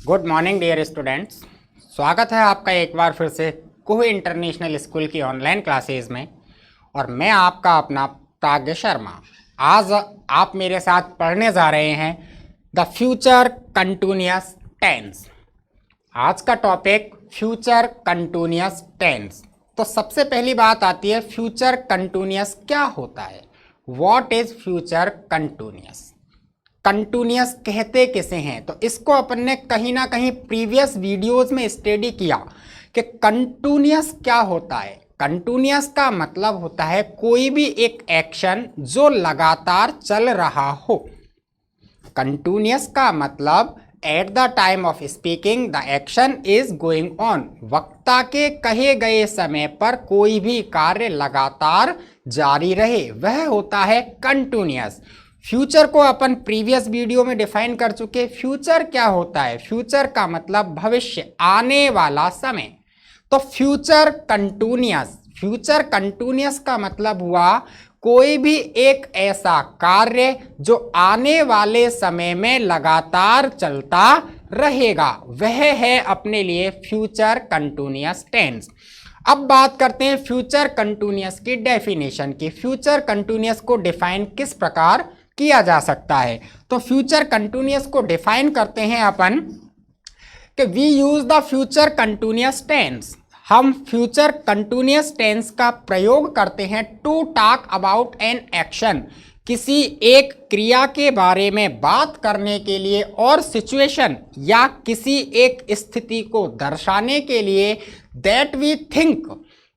Good morning dear students. स्वागत है आपका एक बार फिर से कुहू इंटरनेशनल स्कूल की ऑनलाइन क्लासेज में। और मैं आपका अपना प्राज्ञ शर्मा। आज आप मेरे साथ पढ़ने जा रहे हैं द फ्यूचर कंटिन्यूअस टेंस। आज का टॉपिक फ्यूचर कंटिन्यूअस टेंस। तो सबसे पहली बात आती है फ्यूचर कंटिन्यूअस क्या होता है। What is future continuous. Continuous कहते किसे हैं, तो इसको अपन ने कहीं ना कहीं प्रीवियस वीडियोस में स्टडी किया कि कंटिन्यूअस क्या होता है। कंटिन्यूअस का मतलब होता है कोई भी एक एक्शन जो लगातार चल रहा हो। कंटिन्यूअस का मतलब at the time of speaking the action is going on. वक्ता के कहे गए समय पर कोई भी कार्य लगातार जारी रहे, वह होता है कंटिन्यूअस। फ्यूचर को अपन प्रीवियस वीडियो में डिफाइन कर चुके। फ्यूचर क्या होता है? फ्यूचर का मतलब भविष्य, आने वाला समय। तो फ्यूचर कंटिन्यूअस का मतलब हुआ कोई भी एक ऐसा कार्य जो आने वाले समय में लगातार चलता रहेगा, वह है अपने लिए फ्यूचर कंटिन्यूअस टेंस। अब बात करते हैं फ्यूचर कंटिन्यूअस की डेफिनेशन की। फ्यूचर कंटिन्यूअस को डिफाइन किस प्रकार किया जा सकता है? तो फ्यूचर कंटिन्यूअस को डिफाइन करते हैं अपन कि we use the future continuous tense. हम फ्यूचर कंटिन्यूअस टेंस का प्रयोग करते हैं to talk about an action, किसी एक क्रिया के बारे में बात करने के लिए, और सिचुएशन या किसी एक स्थिति को दर्शाने के लिए, दैट वी थिंक,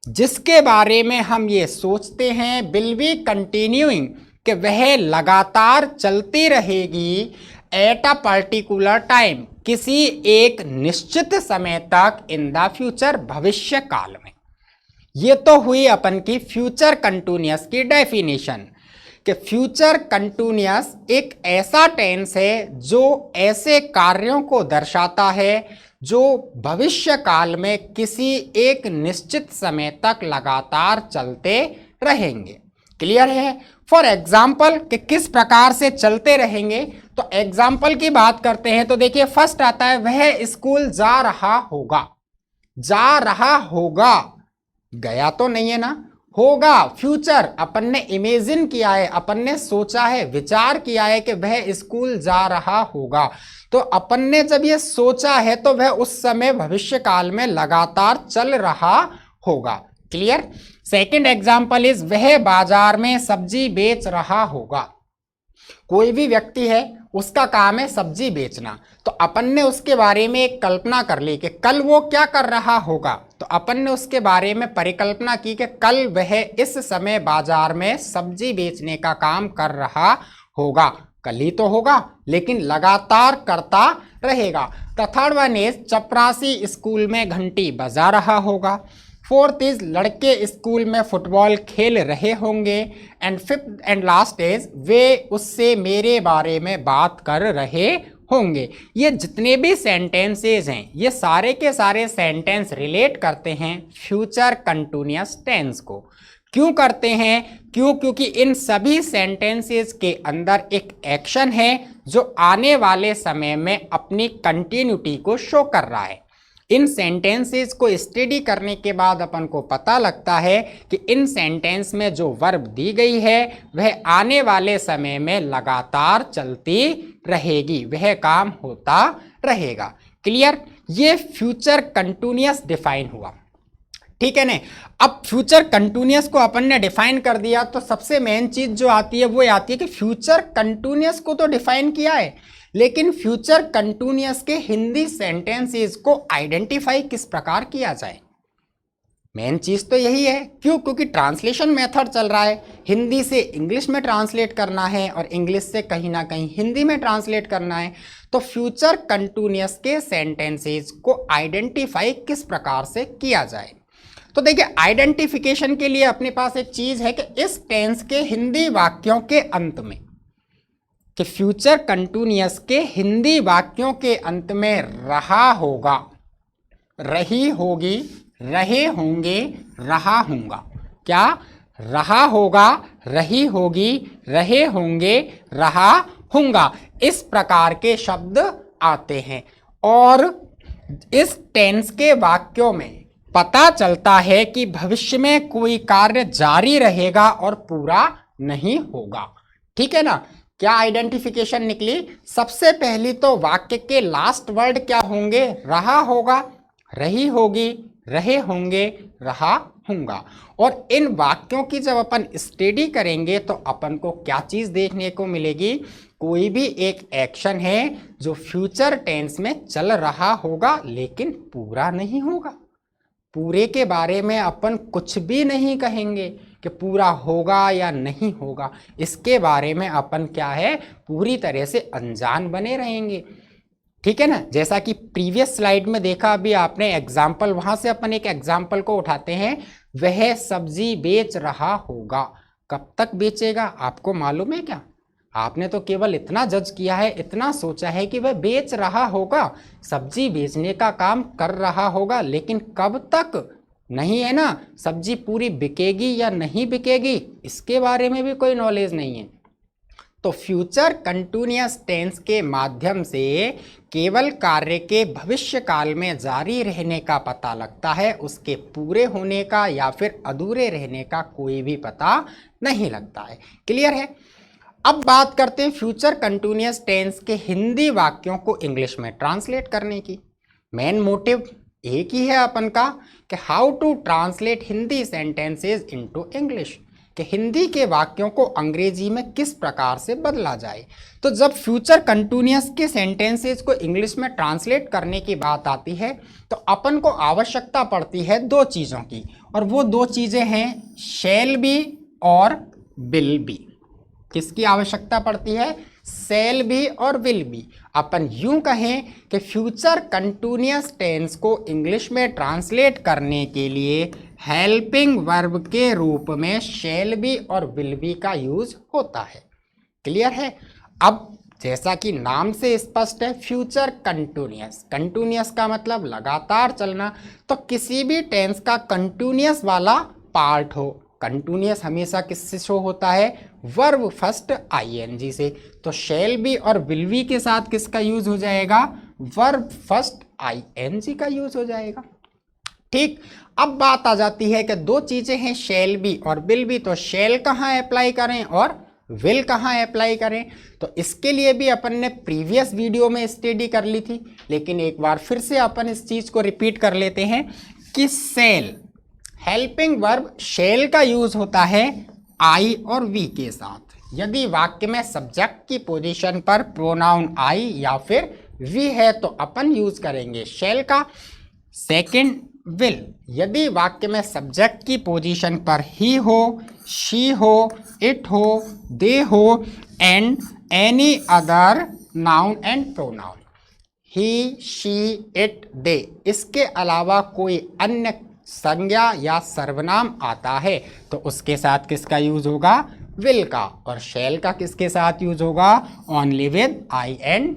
जिसके बारे में हम ये सोचते हैं, विल बी कंटिन्यूइंग, कि वह लगातार चलती रहेगी, एट अ पर्टिकुलर टाइम, किसी एक निश्चित समय तक, इन द फ्यूचर, भविष्य काल में। ये तो हुई अपन की फ्यूचर कंटिन्यूअस की डेफिनेशन कि फ्यूचर कंटिन्यूअस एक ऐसा टेंस है जो ऐसे कार्यों को दर्शाता है जो भविष्य काल में किसी एक निश्चित समय तक लगातार चलते रहेंगे। क्लियर है? फॉर एग्जाम्पल कि किस प्रकार से चलते रहेंगे, तो एग्जाम्पल की बात करते हैं तो देखिए फर्स्ट आता है वह स्कूल जा रहा होगा। जा रहा होगा, गया तो नहीं है ना, होगा। फ्यूचर अपन ने इमेजिन किया है, अपन ने सोचा है, विचार किया है कि वह स्कूल जा रहा होगा। तो अपन ने जब ये सोचा है तो वह उस समय भविष्य काल में लगातार चल रहा होगा। क्लियर? सेकंड एग्जाम्पल इज वह बाजार में सब्जी बेच रहा होगा। कोई भी व्यक्ति है, उसका काम है सब्जी बेचना, तो अपन ने उसके बारे में एक कल्पना कर ली कि कल वो क्या कर रहा होगा। तो अपन ने उसके बारे में परिकल्पना की कि कल वह इस समय बाजार में सब्जी बेचने का काम कर रहा होगा। कल ही तो होगा, लेकिन लगातार करता रहेगा। द थर्ड वन इज चपरासी स्कूल में घंटी बजा रहा होगा। फोर्थ इज लड़के स्कूल में फुटबॉल खेल रहे होंगे। And fifth and last is वे उससे मेरे बारे में बात कर रहे होंगे। ये जितने भी सेंटेंसेस हैं, ये सारे के सारे सेंटेंस रिलेट करते हैं फ्यूचर कंटिन्यूअस टेंस को। क्यों करते हैं? क्योंकि इन सभी सेंटेंसेस के अंदर एक एक्शन है जो आने वाले समय में अपनी कंटिन्यूटी को शो कर रहा है। इन सेंटेंसेस को स्टडी करने के बाद अपन को पता लगता है कि इन सेंटेंस में जो वर्ब दी गई है वह आने वाले समय में लगातार चलती रहेगी, वह काम होता रहेगा। क्लियर? ये फ्यूचर कंटिन्यूअस डिफाइन हुआ। ठीक है ना? अब फ्यूचर कंटिन्यूअस को अपन ने डिफाइन कर दिया, तो सबसे मेन चीज जो आती है वो आती है कि फ्यूचर कंटिन्यूअस को तो डिफाइन किया है, लेकिन फ्यूचर कंटिन्यूअस के हिंदी सेंटेंसेस को आइडेंटिफाई किस प्रकार किया जाए। मेन चीज तो यही है। क्यों? क्योंकि ट्रांसलेशन मेथड चल रहा है, हिंदी से इंग्लिश में ट्रांसलेट करना है और इंग्लिश से कहीं ना कहीं हिंदी में ट्रांसलेट करना है। तो फ्यूचर कंटिन्यूअस के सेंटेंसेस को आइडेंटिफाई किस प्रकार से किया जाए। तो देखिए, आइडेंटिफिकेशन के लिए अपने पास एक चीज है कि इस टेंस के हिंदी वाक्यों के अंत में, कि फ्यूचर कंटिन्यूअस के हिंदी वाक्यों के अंत में रहा होगा, रही होगी, रहे होंगे, रहा होगा। क्या? रहा होगा, रही होगी, रहे होंगे, रहा होगा, इस प्रकार के शब्द आते हैं। और इस टेंस के वाक्यों में पता चलता है कि भविष्य में कोई कार्य जारी रहेगा और पूरा नहीं होगा। ठीक है ना। क्या आइडेंटिफिकेशन निकली? सबसे पहली तो वाक्य के लास्ट वर्ड क्या होंगे? रहा होगा, रही होगी, रहे होंगे, रहा होगा। और इन वाक्यों की जब अपन स्टडी करेंगे तो अपन को क्या चीज देखने को मिलेगी? कोई भी एक एक्शन है जो फ्यूचर टेंस में चल रहा होगा लेकिन पूरा नहीं होगा। पूरे के बारे में अपन कुछ भी नहीं कहेंगे कि पूरा होगा या नहीं होगा, इसके बारे में अपन क्या है, पूरी तरह से अनजान बने रहेंगे। ठीक है ना। जैसा कि प्रीवियस स्लाइड में देखा अभी आपने एग्जाम्पल, वहां से अपन एक एग्जाम्पल को उठाते हैं, वह सब्जी बेच रहा होगा। कब तक बेचेगा आपको मालूम है क्या? आपने तो केवल इतना जज किया है, इतना सोचा है कि वह बेच रहा होगा, सब्जी बेचने का काम कर रहा होगा, लेकिन कब तक नहीं है ना। सब्जी पूरी बिकेगी या नहीं बिकेगी, इसके बारे में भी कोई नॉलेज नहीं है। तो फ्यूचर कंटिन्यूअस टेंस के माध्यम से केवल कार्य के भविष्य काल में जारी रहने का पता लगता है, उसके पूरे होने का या फिर अधूरे रहने का कोई भी पता नहीं लगता है। क्लियर है। अब बात करते हैं फ्यूचर कंटिन्यूअस टेंस के हिंदी वाक्यों को इंग्लिश में ट्रांसलेट करने की। मेन मोटिव एक ही है अपन का कि how to translate Hindi sentences into English, कि हिंदी के वाक्यों को अंग्रेजी में किस प्रकार से बदला जाए। तो जब फ्यूचर कंटिन्यूअस के सेंटेंसेस को इंग्लिश में ट्रांसलेट करने की बात आती है तो अपन को आवश्यकता पड़ती है दो चीज़ों की, और वो दो चीज़ें हैं शैल बी और विल बी। किसकी आवश्यकता पड़ती है? शैल बी और विल बी। अपन यूं कहें कि फ्यूचर कंटिन्यूअस टेंस को इंग्लिश में ट्रांसलेट करने के लिए हेल्पिंग वर्ब के रूप में शैल बी और विल बी का यूज होता है। क्लियर है। अब जैसा कि नाम से स्पष्ट है, फ्यूचर कंटिन्यूअस, कंटिन्यूअस का मतलब लगातार चलना। तो किसी भी टेंस का कंटिन्यूअस वाला पार्ट हो, कंटिन्यूअस हमेशा किससे शो होता है? वर्ब फर्स्ट आईएनजी से। तो शैल बी और विल बी के साथ किसका यूज हो जाएगा? वर्ब फर्स्ट आईएनजी का यूज हो जाएगा। ठीक। अब बात आ जाती है कि दो चीजें हैं शैल बी और विल बी, तो शैल कहाँ अप्लाई करें और विल कहाँ अप्लाई करें? तो इसके लिए भी अपन ने प्रीवियस वीडियो में स्टडी कर ली थी, लेकिन एक बार फिर से अपन इस चीज को रिपीट कर लेते हैं कि शैल हेल्पिंग वर्ब शैल का यूज होता है आई और वी के साथ। यदि वाक्य में सब्जेक्ट की पोजीशन पर प्रोनाउन आई या फिर वी है तो अपन यूज करेंगे शैल का। सेकंड विल, यदि वाक्य में सब्जेक्ट की पोजीशन पर ही हो, शी हो, इट हो, दे हो and any other noun and pronoun, he, she, it, they, इसके अलावा कोई अन्य संज्ञा या सर्वनाम आता है तो उसके साथ किसका यूज होगा? विल का। और शैल का किसके साथ यूज होगा? Only with I and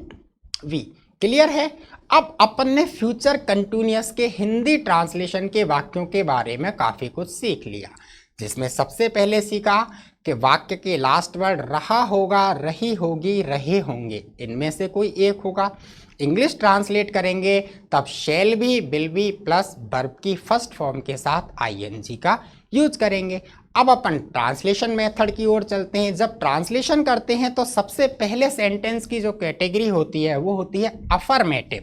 we. Clear है। अब अपन ने फ्यूचर कंटिन्यूअस के हिंदी ट्रांसलेशन के वाक्यों के बारे में काफी कुछ सीख लिया, जिसमें सबसे पहले सीखा कि वाक्य के लास्ट वर्ड रहा होगा, रही होगी, रहे होंगे, इनमें से कोई एक होगा। इंग्लिश ट्रांसलेट करेंगे तब shall be, will be plus verb की फर्स्ट फॉर्म के साथ आईएनजी का यूज करेंगे। अब अपन ट्रांसलेशन मेथड की ओर चलते हैं। जब ट्रांसलेशन करते हैं तो सबसे पहले सेंटेंस की जो कैटेगरी होती है वो होती है अफर्मेटिव।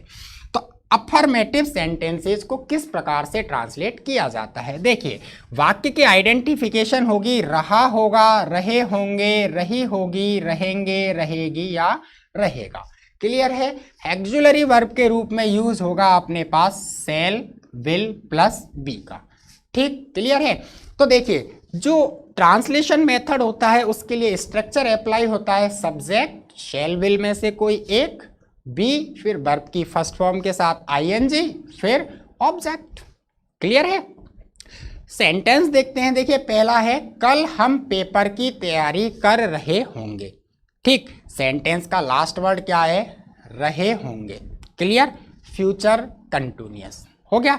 तो अफर्मेटिव सेंटेंसेस को किस प्रकार से ट्रांसलेट किया जाता है? देखिए, वाक्य की आइडेंटिफिकेशन होगी रहा होगा, रहे होंगे, रही होगी, रहेंगे, रहेगी या रहेगा। क्लियर है। ऑक्सिलरी वर्ब के रूप में यूज होगा अपने पास शैल, विल प्लस बी का। ठीक। क्लियर है। तो देखिए, जो ट्रांसलेशन मेथड होता है उसके लिए स्ट्रक्चर अप्लाई होता है सब्जेक्ट शैल विल में से कोई एक, बी, फिर वर्ब की फर्स्ट फॉर्म के साथ आईएनजी, फिर ऑब्जेक्ट। क्लियर है। सेंटेंस देखते हैं। देखिए, पहला है कल हम पेपर की तैयारी कर रहे होंगे। ठीक। सेंटेंस का लास्ट वर्ड क्या है? रहे होंगे। क्लियर। फ्यूचर कंटिन्यूअस हो गया।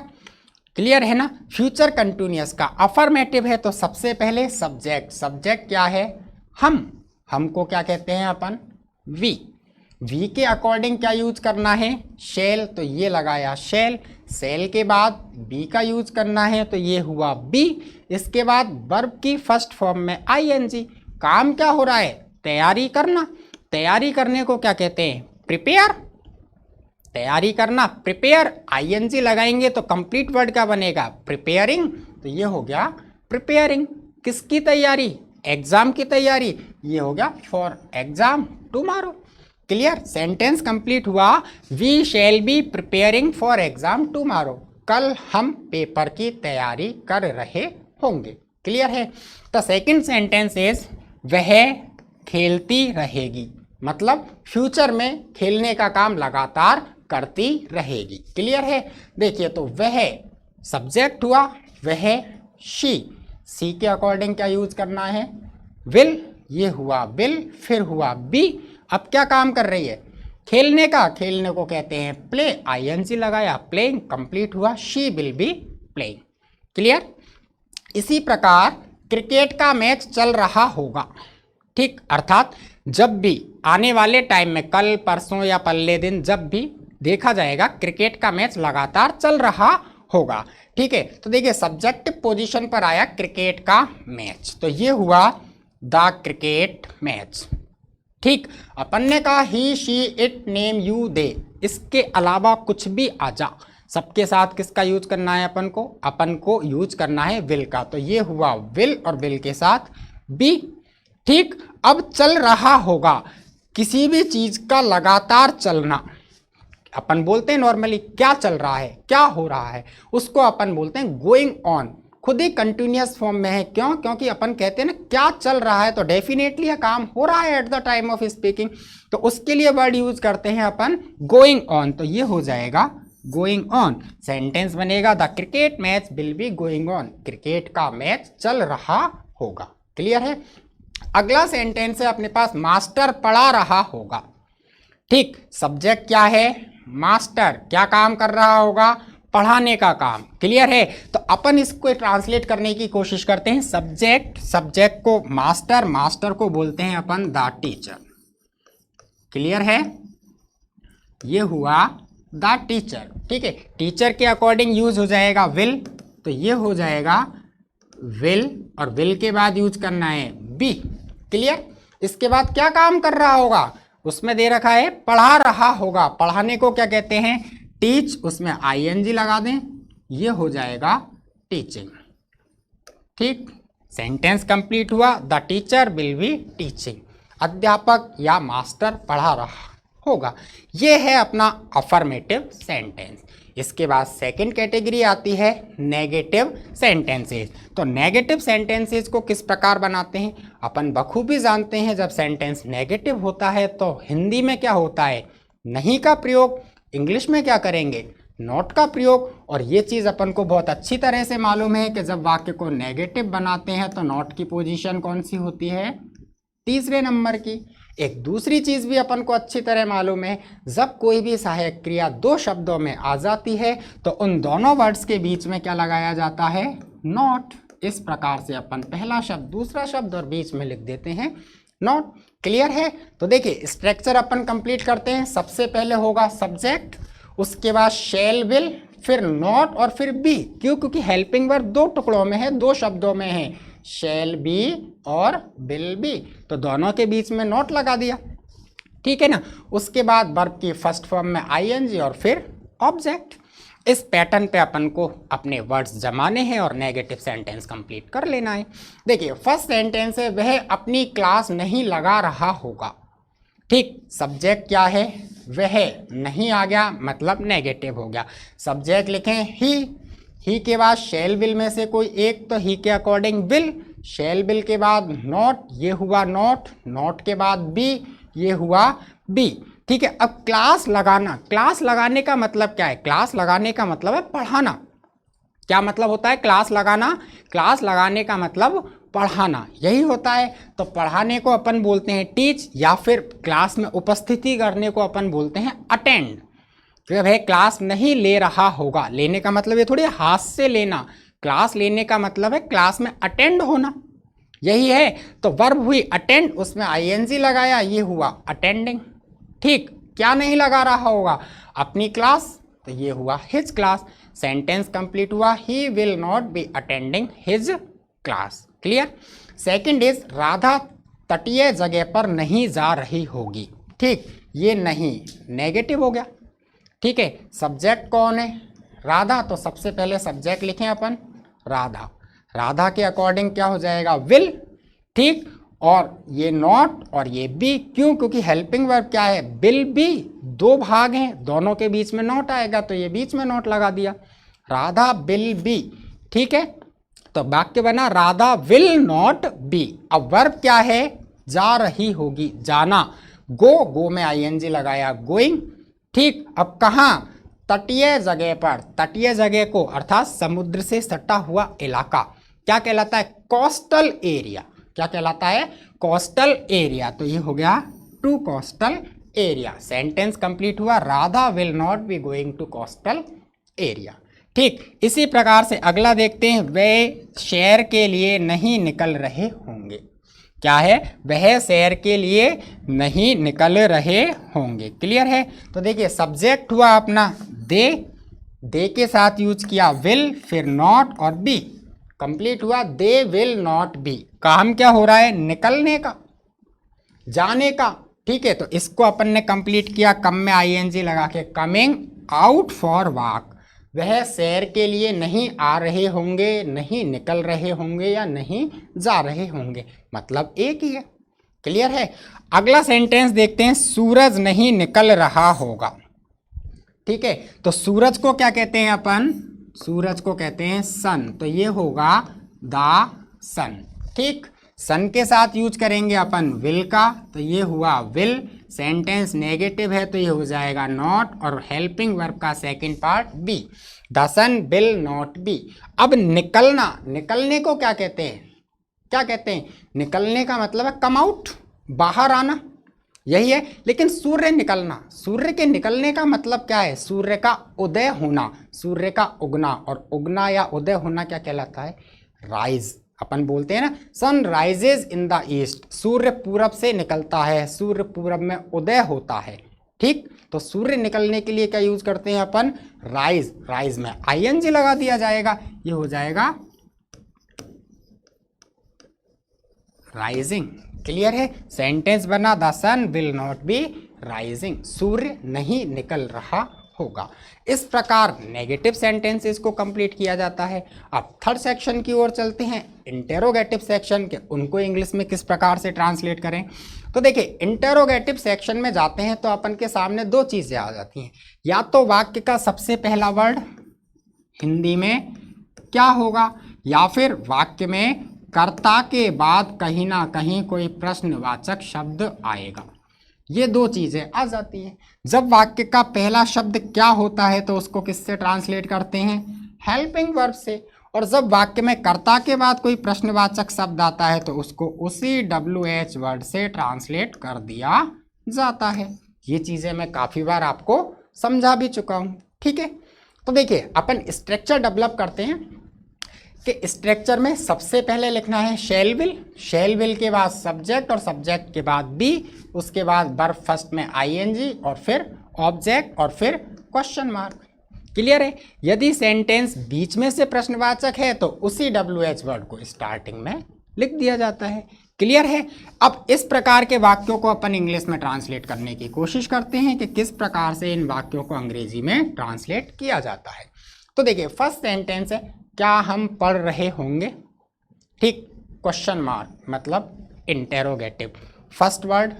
क्लियर है ना। फ्यूचर कंटिन्यूअस का अफर्मेटिव है तो सबसे पहले सब्जेक्ट, सब्जेक्ट क्या है? हम, हमको क्या कहते हैं अपन? वी। वी के अकॉर्डिंग क्या यूज करना है, शेल, तो ये लगाया शेल। सेल के बाद बी का यूज करना है तो ये हुआ बी। इसके बाद वर्ब की फर्स्ट फॉर्म में आईएनजी। काम क्या हो रहा है, तैयारी करना। तैयारी करने को क्या कहते हैं, प्रिपेयर। तैयारी करना, प्रिपेयर, आईएनजी लगाएंगे तो कंप्लीट वर्ड क्या बनेगा, प्रिपेयरिंग। तो ये हो गया प्रिपेयरिंग। किसकी तैयारी, एग्जाम की तैयारी। ये हो गया for exam tomorrow. Clear, sentence complete हुआ। We shall be preparing for exam tomorrow. कल हम पेपर की तैयारी कर रहे होंगे। क्लियर है। द सेकेंड सेंटेंस इज वह खेलती रहेगी, मतलब फ्यूचर में खेलने का काम लगातार करती रहेगी। क्लियर है। देखिए तो वह सब्जेक्ट हुआ, वह शी के अकॉर्डिंग क्या यूज करना है, विल। ये हुआ विल, फिर हुआ बी। अब क्या काम कर रही है, खेलने का। खेलने को कहते हैं प्ले, आईएनजी लगाया, प्लेइंग, कंप्लीट हुआ, she will be playing. Clear. इसी प्रकार क्रिकेट का मैच चल रहा होगा, ठीक, अर्थात जब भी आने वाले टाइम में, कल परसों या पल्ले दिन, जब भी देखा जाएगा क्रिकेट का मैच लगातार चल रहा होगा। ठीक है। तो देखिए सब्जेक्टिव पोजीशन पर आया क्रिकेट का मैच, तो ये हुआ द क्रिकेट मैच। ठीक, अपन ने कहा he she it name you they, इसके अलावा कुछ भी आ जा, सबके साथ किसका यूज करना है, अपन को यूज करना है विल का। तो ये हुआ विल और विल के साथ बी। ठीक, अब चल रहा होगा, किसी भी चीज का लगातार चलना, अपन बोलते हैं नॉर्मली क्या चल रहा है, क्या हो रहा है, उसको अपन बोलते हैं गोइंग ऑन। खुद ही कंटिन्यूअस फॉर्म में है, क्यों, क्योंकि अपन कहते हैं ना क्या चल रहा है, तो डेफिनेटली यह काम हो रहा है at the time of speaking, तो उसके लिए वर्ड यूज करते हैं अपन गोइंग ऑन। तो ये हो जाएगा गोइंग ऑन। सेंटेंस बनेगा the cricket match will be going on, cricket का मैच चल रहा होगा। क्लियर है। अगला सेंटेंस है अपने पास मास्टर पढ़ा रहा होगा। ठीक, सब्जेक्ट क्या है, मास्टर, क्या काम कर रहा होगा, पढ़ाने का काम। क्लियर है। तो अपन इसको ट्रांसलेट करने की कोशिश करते हैं। सब्जेक्ट को मास्टर, मास्टर को बोलते हैं अपन द टीचर। क्लियर है। ये हुआ द टीचर। ठीक है, टीचर के अकॉर्डिंग यूज हो जाएगा विल, तो ये हो जाएगा विल, और विल के बाद यूज करना है बी। क्लियर। इसके बाद क्या काम कर रहा होगा, उसमें दे रखा है पढ़ा रहा होगा, पढ़ाने को क्या कहते हैं, टीच, उसमें आईएनजी लगा दें, ये हो जाएगा टीचिंग। ठीक, सेंटेंस कंप्लीट हुआ, the teacher will be teaching, अध्यापक या मास्टर पढ़ा रहा होगा। ये है अपना अफर्मेटिव सेंटेंस। इसके बाद सेकंड कैटेगरी आती है नेगेटिव सेंटेंसेस। तो नेगेटिव सेंटेंसेस को किस प्रकार बनाते हैं, अपन बखूबी जानते हैं। जब सेंटेंस नेगेटिव होता है तो हिंदी में क्या होता है, नहीं का प्रयोग, इंग्लिश में क्या करेंगे, नॉट का प्रयोग। और ये चीज़ अपन को बहुत अच्छी तरह से मालूम है कि जब वाक्य को नेगेटिव बनाते हैं तो नॉट की पोजीशन कौन सी होती है, तीसरे नंबर की। एक दूसरी चीज़ भी अपन को अच्छी तरह मालूम है, जब कोई भी सहायक क्रिया दो शब्दों में आ जाती है तो उन दोनों वर्ड्स के बीच में क्या लगाया जाता है, नॉट। इस प्रकार से अपन पहला शब्द, दूसरा शब्द और बीच में लिख देते हैं नॉट। क्लियर है। तो देखिए स्ट्रक्चर अपन कंप्लीट करते हैं। सबसे पहले होगा सब्जेक्ट, उसके बाद शैल विल, फिर नॉट और फिर बी। क्यों, क्योंकि हेल्पिंग वर्ब दो टुकड़ों में है, दो शब्दों में है, शैल बी और विल बी, तो दोनों के बीच में नॉट लगा दिया। ठीक है ना। उसके बाद वर्ब की फर्स्ट फॉर्म में आईएनजी और फिर ऑब्जेक्ट। इस पैटर्न पे अपन को अपने वर्ड्स जमाने हैं और नेगेटिव सेंटेंस कंप्लीट कर लेना है। देखिए फर्स्ट सेंटेंस है वह अपनी क्लास नहीं लगा रहा होगा। ठीक, सब्जेक्ट क्या है, वह, नहीं आ गया मतलब नेगेटिव हो गया। सब्जेक्ट लिखें ही के बाद शैल विल में से कोई एक, तो ही के अकॉर्डिंग विल, शैल विल के बाद नॉट, ये हुआ नॉट, नॉट के बाद बी, ये हुआ बी। ठीक है। अब क्लास लगाना, क्लास लगाने का मतलब क्या है, क्लास लगाने का मतलब है पढ़ाना। क्या मतलब होता है क्लास लगाना, क्लास लगाने का मतलब पढ़ाना, यही होता है। तो पढ़ाने को अपन बोलते हैं टीच, या फिर क्लास में उपस्थिति करने को अपन बोलते हैं अटेंड। तो वह क्लास नहीं ले रहा होगा, लेने का मतलब ये थोड़ी हाथ से लेना, क्लास लेने का मतलब है क्लास में अटेंड होना, यही है। तो वर्ब हुई अटेंड, उसमें आईएनजी लगाया, ये हुआ अटेंडिंग। ठीक, क्या नहीं लगा रहा होगा, अपनी क्लास, तो ये हुआ हिज क्लास। सेंटेंस कंप्लीट हुआ, he will not be attending his class. Clear. Second is Radha तटीय जगह पर नहीं जा रही होगी। ठीक, ये नहीं नेगेटिव हो गया। ठीक है, सब्जेक्ट कौन है, राधा, तो सबसे पहले सब्जेक्ट लिखें अपन राधा। राधा के अकॉर्डिंग क्या हो जाएगा, विल। ठीक, और ये नॉट और ये बी, क्यों, क्योंकि हेल्पिंग वर्ब क्या है, विल बी, दो भाग हैं, दोनों के बीच में नॉट आएगा, तो ये बीच में नॉट लगा दिया, राधा विल बी। ठीक है, तो वाक्य बना राधा विल नॉट बी। अब वर्ब क्या है, जा रही होगी, जाना, गो, गो में आईएनजी लगाया, गोइंग। ठीक, अब कहाँ, तटीय जगह पर, तटीय जगह को अर्थात समुद्र से सटा हुआ इलाका क्या कहलाता है, कोस्टल एरिया। क्या कहलाता है, कोस्टल एरिया। तो ये हो गया to coastal area. Sentence complete हुआ, Radha will not be going to coastal area. ठीक, इसी प्रकार से अगला देखते हैं, वे शहर के लिए नहीं निकल रहे होंगे। क्या है, वह शहर के लिए नहीं निकल रहे होंगे। क्लियर है। तो देखिए सब्जेक्ट हुआ अपना दे के साथ यूज किया विल, फिर नॉट और बी, कंप्लीट हुआ दे विल नॉट बी। काम क्या हो रहा है, निकलने का, जाने का। ठीक है, तो इसको अपन ने कंप्लीट किया, कम में आईएनजी लगा के, कमिंग आउट फॉर वॉक। वह सैर के लिए नहीं आ रहे होंगे, नहीं निकल रहे होंगे या नहीं जा रहे होंगे, मतलब एक ही है। क्लियर है। अगला सेंटेंस देखते हैं, सूरज नहीं निकल रहा होगा। ठीक है, तो सूरज को क्या कहते हैं अपन, सूरज को कहते हैं सन, तो ये होगा द सन। ठीक, सन के साथ यूज करेंगे अपन विल का, तो ये हुआ विल। सेंटेंस नेगेटिव है तो ये हो जाएगा नॉट, और हेल्पिंग वर्ब का second part be, the sun will not be. अब निकलना, निकलने को क्या कहते हैं, क्या कहते हैं, निकलने का मतलब है कम आउट, बाहर आना, यही है। लेकिन सूर्य निकलना, सूर्य के निकलने का मतलब क्या है, सूर्य का उदय होना, सूर्य का उगना, और उगना या उदय होना क्या कहलाता है, राइज। अपन बोलते हैं ना, sun rises in the east, सूर्य पूरब से निकलता है, सूर्य पूरब में उदय होता है। ठीक, तो सूर्य निकलने के लिए क्या यूज करते हैं अपन, राइज। राइज में आईएनजी लगा दिया जाएगा, ये हो जाएगा राइजिंग। क्लियर है। सेंटेंस बना, the sun will not be rising, सूर्य नहीं निकल रहा होगा। इस प्रकार नेगेटिव सेंटेंसेस को कंप्लीट किया जाता है। अब थर्ड सेक्शन की ओर चलते हैं, इंटेरोगेटिव सेक्शन के, उनको इंग्लिश में किस प्रकार से ट्रांसलेट करें। तो देखिए इंटेरोगेटिव सेक्शन में जाते हैं तो अपन के सामने दो चीजें आ जाती हैं, या तो वाक्य का सबसे पहला वर्ड हिंदी में क्या होगा, या फिर वाक्य में कर्ता के बाद कहीं ना कहीं कोई प्रश्नवाचक शब्द आएगा। ये दो चीजें आ जाती हैं। जब वाक्य का पहला शब्द क्या होता है तो उसको किससे ट्रांसलेट करते हैं, हेल्पिंग वर्ब से, और जब वाक्य में कर्ता के बाद कोई प्रश्नवाचक शब्द आता है तो उसको उसी WH वर्ड से ट्रांसलेट कर दिया जाता है। ये चीजें मैं काफी बार आपको समझा भी चुका हूं। ठीक है, तो देखिए अपन स्ट्रक्चर डेवलप करते हैं कि स्ट्रक्चर में सबसे पहले लिखना है शैल विल, शैल विल के बाद सब्जेक्ट, और सब्जेक्ट के बाद बी, उसके बाद वर्ब फर्स्ट में आईएनजी, और फिर ऑब्जेक्ट, और फिर क्वेश्चन मार्क। क्लियर है। यदि सेंटेंस बीच में से प्रश्नवाचक है तो उसी WH वर्ड को स्टार्टिंग में लिख दिया जाता है। क्लियर है। अब इस प्रकार के वाक्यों को अपन इंग्लिश में ट्रांसलेट करने की कोशिश करते हैं कि किस प्रकार से इन वाक्यों को अंग्रेजी में ट्रांसलेट किया जाता है। तो देखिए फर्स्ट सेंटेंस है, क्या हम पढ़ रहे होंगे। ठीक, क्वेश्चन मार्क मतलब इंटेरोगेटिव, फर्स्ट वर्ड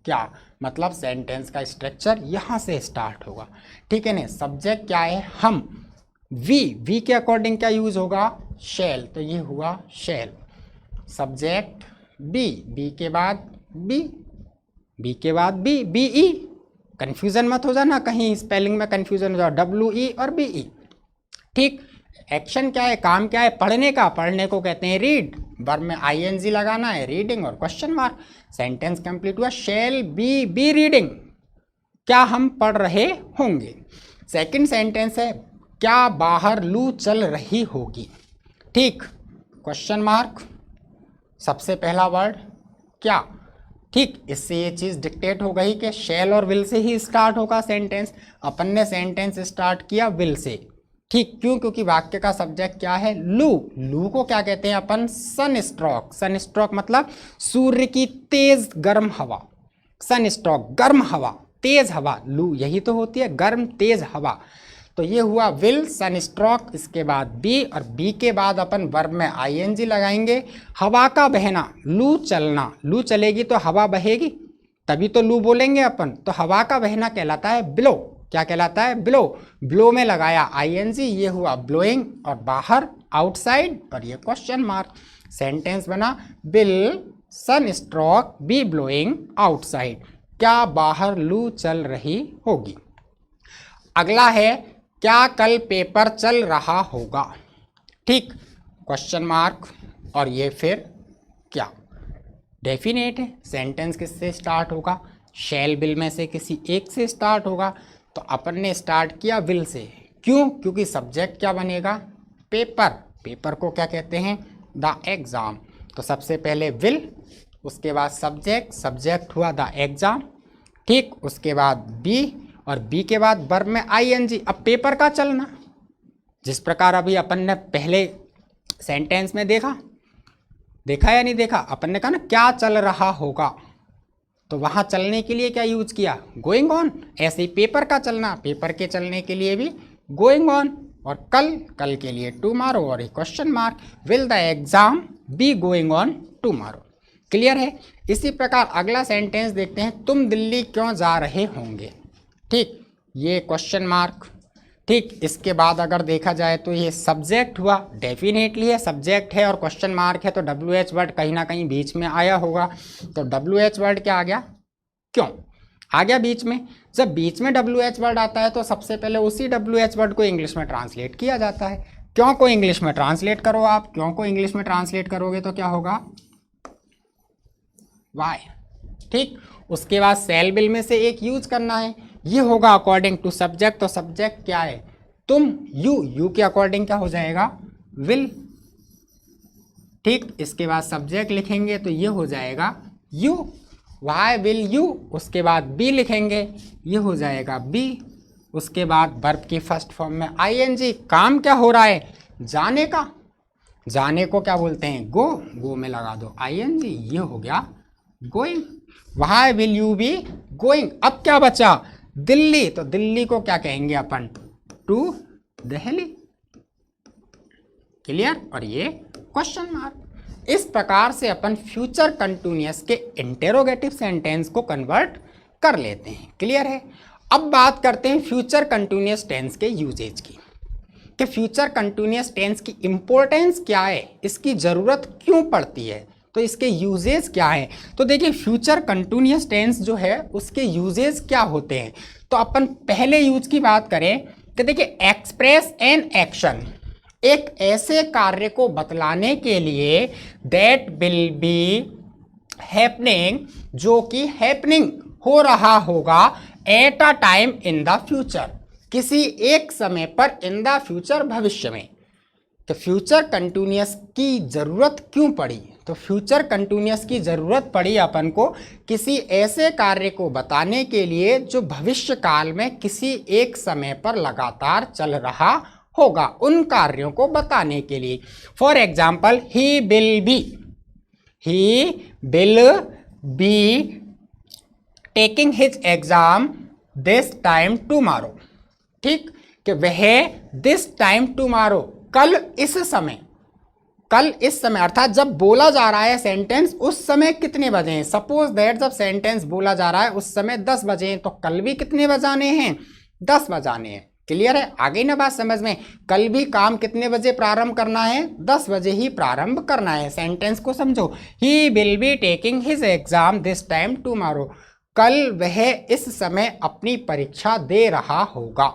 क्या मतलब सेंटेंस का स्ट्रक्चर यहाँ से स्टार्ट होगा। ठीक है ना। सब्जेक्ट क्या है, हम, वी के अकॉर्डिंग क्या यूज होगा, शैल, तो ये हुआ शैल। सब्जेक्ट बी के बाद बी के बाद BE, कंफ्यूजन मत हो जाना, कहीं स्पेलिंग में कंफ्यूजन हो जाए, WE और BE। ठीक, एक्शन क्या है, काम क्या है, पढ़ने का, पढ़ने को कहते हैं रीड, वर्ब में ING लगाना है, रीडिंग और क्वेश्चन मार्क। सेंटेंस कंप्लीट हुआ, शैल बी रीडिंग, क्या हम पढ़ रहे होंगे। सेकंड सेंटेंस है, क्या बाहर लू चल रही होगी। ठीक, क्वेश्चन मार्क, सबसे पहला वर्ड क्या, ठीक, इससे ये चीज डिक्टेट हो गई कि शैल और विल से ही स्टार्ट होगा सेंटेंस। अपन ने सेंटेंस स्टार्ट किया विल से। ठीक, क्यों? क्योंकि वाक्य का सब्जेक्ट क्या है? लू। लू को क्या कहते हैं अपन? सन स्ट्रोक। सन स्ट्रोक मतलब सूर्य की तेज गर्म हवा। सन स्ट्रोक गर्म हवा, तेज हवा। लू यही तो होती है, गर्म तेज हवा। तो ये हुआ विल, सन स्ट्रोक, इसके बाद बी, और बी के बाद अपन वर्ब में आईएनजी लगाएंगे। हवा का बहना, लू चलना। लू चलेगी तो हवा बहेगी, तभी तो लू बोलेंगे अपन। तो हवा का बहना कहलाता है ब्लो। क्या कहलाता है? ब्लो। ब्लो में लगाया आईएनजी, ये हुआ ब्लोइंग, और बाहर आउटसाइड, और ये क्वेश्चन मार्क। सेंटेंस बना will sun stroke be blowing outside. क्या बाहर लू चल रही होगी? अगला है क्या कल पेपर चल रहा होगा? ठीक, क्वेश्चन मार्क, और ये फिर क्या? डेफिनेट है। सेंटेंस किससे स्टार्ट होगा? शैल विल में से किसी एक से स्टार्ट होगा। तो अपन ने स्टार्ट किया विल से। क्यों? क्योंकि सब्जेक्ट क्या बनेगा? पेपर। पेपर को क्या कहते हैं? The exam. तो सबसे पहले विल, उसके बाद सब्जेक्ट, सब्जेक्ट हुआ द एग्जाम। ठीक, उसके बाद बी, और बी के बाद वर्ब में आईएनजी। अब पेपर का चलना, जिस प्रकार अभी अपन ने पहले सेंटेंस में देखा या नहीं देखा? अपन ने कहा ना क्या चल रहा होगा, तो वहां चलने के लिए क्या यूज किया? Going on. ऐसे ही पेपर का चलना, पेपर के चलने के लिए भी गोइंग ऑन। और कल, कल के लिए टुमारो, और एक question mark. Will the exam be going on tomorrow? Clear है? इसी प्रकार अगला सेंटेंस देखते हैं, तुम दिल्ली क्यों जा रहे होंगे? ठीक, ये क्वेश्चन मार्क। ठीक, इसके बाद अगर देखा जाए तो ये सब्जेक्ट हुआ, डेफिनेटली है, सब्जेक्ट है और क्वेश्चन मार्क है, तो WH वर्ड कहीं ना कहीं बीच में आया होगा। तो WH वर्ड क्या आ गया? क्यों आ गया बीच में? जब बीच में WH वर्ड आता है तो सबसे पहले उसी WH वर्ड को इंग्लिश में ट्रांसलेट किया जाता है। क्यों को इंग्लिश में ट्रांसलेट करो आप, क्यों को इंग्लिश में ट्रांसलेट करोगे तो क्या होगा? वाई। ठीक, उसके बाद शैल विल में से एक यूज करना है, ये होगा अकॉर्डिंग टू सब्जेक्ट। तो सब्जेक्ट क्या है? तुम। यू के अकॉर्डिंग क्या हो जाएगा? विल। ठीक, इसके बाद सब्जेक्ट लिखेंगे तो ये हो जाएगा यू। Y will you. उसके बाद बी लिखेंगे, ये हो जाएगा बी। उसके बाद वर्ब की फर्स्ट फॉर्म में आईएनजी। काम क्या हो रहा है? जाने का। जाने को क्या बोलते हैं? गो। गो में लगा दो आईएनजी, ये हो गया going. Why will you be going? अब क्या बचा? दिल्ली। तो दिल्ली को क्या कहेंगे अपन? टू दिल्ली। क्लियर? और ये क्वेश्चन मार्क। इस प्रकार से अपन फ्यूचर कंटिन्यूअस के इंटेरोगेटिव सेंटेंस को कन्वर्ट कर लेते हैं। क्लियर है? अब बात करते हैं फ्यूचर कंटिन्यूअस टेंस के यूजेज की, कि फ्यूचर कंटिन्यूअस टेंस की इंपॉर्टेंस क्या है, इसकी जरूरत क्यों पड़ती है, तो इसके यूजेज क्या हैं। तो देखिए फ्यूचर कंटिन्यूअस टेंस जो है उसके यूजेज क्या होते हैं। तो अपन पहले यूज की बात करें कि देखिए एक्सप्रेस एन एक्शन, एक ऐसे कार्य को बतलाने के लिए दैट विल बी हैपनिंग, जो कि हैपनिंग हो रहा होगा at a time in the future, किसी एक समय पर, इन द फ्यूचर भविष्य में। तो फ्यूचर कंटिन्यूअस की जरूरत क्यों पड़ी? तो फ्यूचर कंटिन्यूअस की जरूरत पड़ी अपन को किसी ऐसे कार्य को बताने के लिए जो भविष्य काल में किसी एक समय पर लगातार चल रहा होगा, उन कार्यों को बताने के लिए। For example he will be taking his exam this time tomorrow. ठीक, कि वह दिस टाइम टुमारो, कल इस समय, कल इस समय अर्थात जब बोला जा रहा है सेंटेंस उस समय कितने बजे हैं। सपोज दैट जब सेंटेंस बोला जा रहा है उस समय 10 बजे हैं, तो कल भी कितने बजाने हैं? 10 बजाने हैं। क्लियर है? आ गई ना बात समझ में? कल भी काम कितने बजे प्रारंभ करना है? 10 बजे ही प्रारंभ करना है। सेंटेंस को समझो, he will be taking his exam this time tomorrow, कल वह इस समय अपनी परीक्षा दे रहा होगा।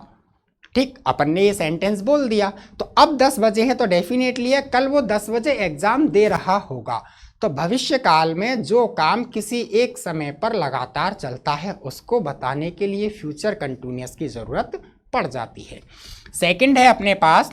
ठीक, अपन ने ये सेंटेंस बोल दिया, तो अब 10 बजे है तो डेफिनेटली है कल वो 10 बजे एग्जाम दे रहा होगा। तो भविष्य काल में जो काम किसी एक समय पर लगातार चलता है उसको बताने के लिए फ्यूचर कंटिन्यूअस की जरूरत पड़ जाती है। सेकंड है अपने पास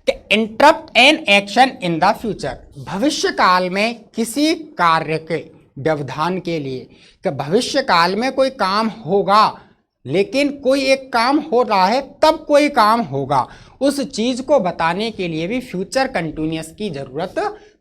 कि interrupt an action in the future, भविष्य काल में किसी कार्य के व्यवधान के लिए कि भविष्य काल में कोई काम होगा, लेकिन कोई एक काम हो रहा है तब कोई काम होगा, उस चीज को बताने के लिए भी फ्यूचर कंटिन्यूअस की जरूरत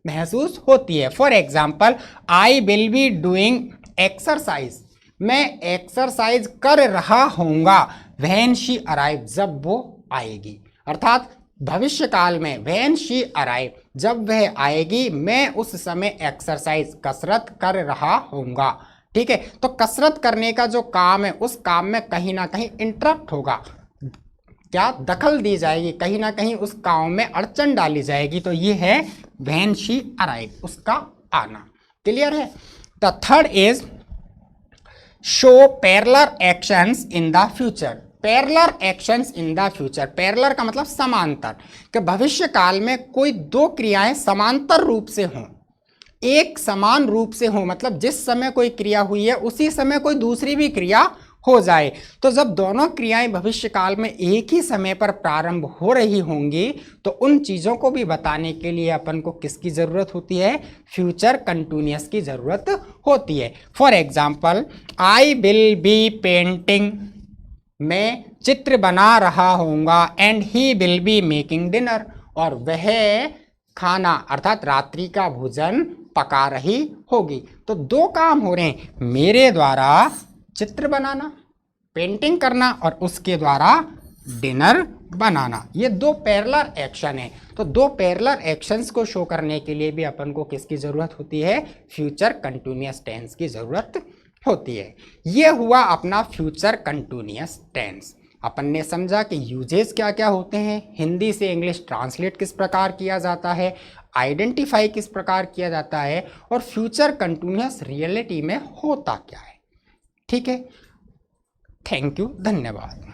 महसूस होती है। For example, I will be doing exercise, मैं एक्सरसाइज कर रहा होऊंगा, व्हेन शी अराइव, जब वो आएगी। अर्थात भविष्य काल में व्हेन शी अराइव, जब वह आएगी, मैं उस समय एक्सरसाइज, कसरत कर रहा होऊंगा। ठीक है, तो कसरत करने का जो काम है उस काम में कहीं ना कहीं इंटरप्ट होगा, क्या दखल दी जाएगी, कहीं ना कहीं उस काम में अड़चन डाली जाएगी। तो ये है व्हेन शी अराइव, उसका आना। क्लियर है। The third is show parallel actions in the future. Parallel actions in the future, parallel का मतलब समांतर, कि भविष्य काल में कोई दो क्रियाएं समांतर रूप से हों, एक समान रूप से हो, मतलब जिस समय कोई क्रिया हुई है उसी समय कोई दूसरी भी क्रिया हो जाए। तो जब दोनों क्रियाएं भविष्य काल में एक ही समय पर प्रारंभ हो रही होंगी तो उन चीज़ों को भी बताने के लिए अपन को किसकी ज़रूरत होती है? फ्यूचर कंटिन्यूअस की ज़रूरत होती है। For example, I will be painting, मैं चित्र बना रहा होऊंगा, and he will be making dinner, और वह खाना अर्थात रात्रि का भोजन पका रही होगी। तो दो काम हो रहे हैं, मेरे द्वारा चित्र बनाना, पेंटिंग करना, और उसके द्वारा डिनर बनाना। ये दो पैरेलल एक्शन है। तो दो पैरेलल एक्शंस को शो करने के लिए भी अपन को किसकी जरूरत होती है? फ्यूचर कंटिन्यूअस टेंस की जरूरत होती है। ये हुआ अपना फ्यूचर कंटिन्यूअस टेंस। अपन ने समझा कि यूजेस क्या क्या होते हैं, हिंदी से इंग्लिश ट्रांसलेट किस प्रकार किया जाता है, आइडेंटिफाई किस प्रकार किया जाता है, और फ्यूचर कंटिन्यूअस रियलिटी में होता क्या है। ठीक है, थैंक यू, धन्यवाद।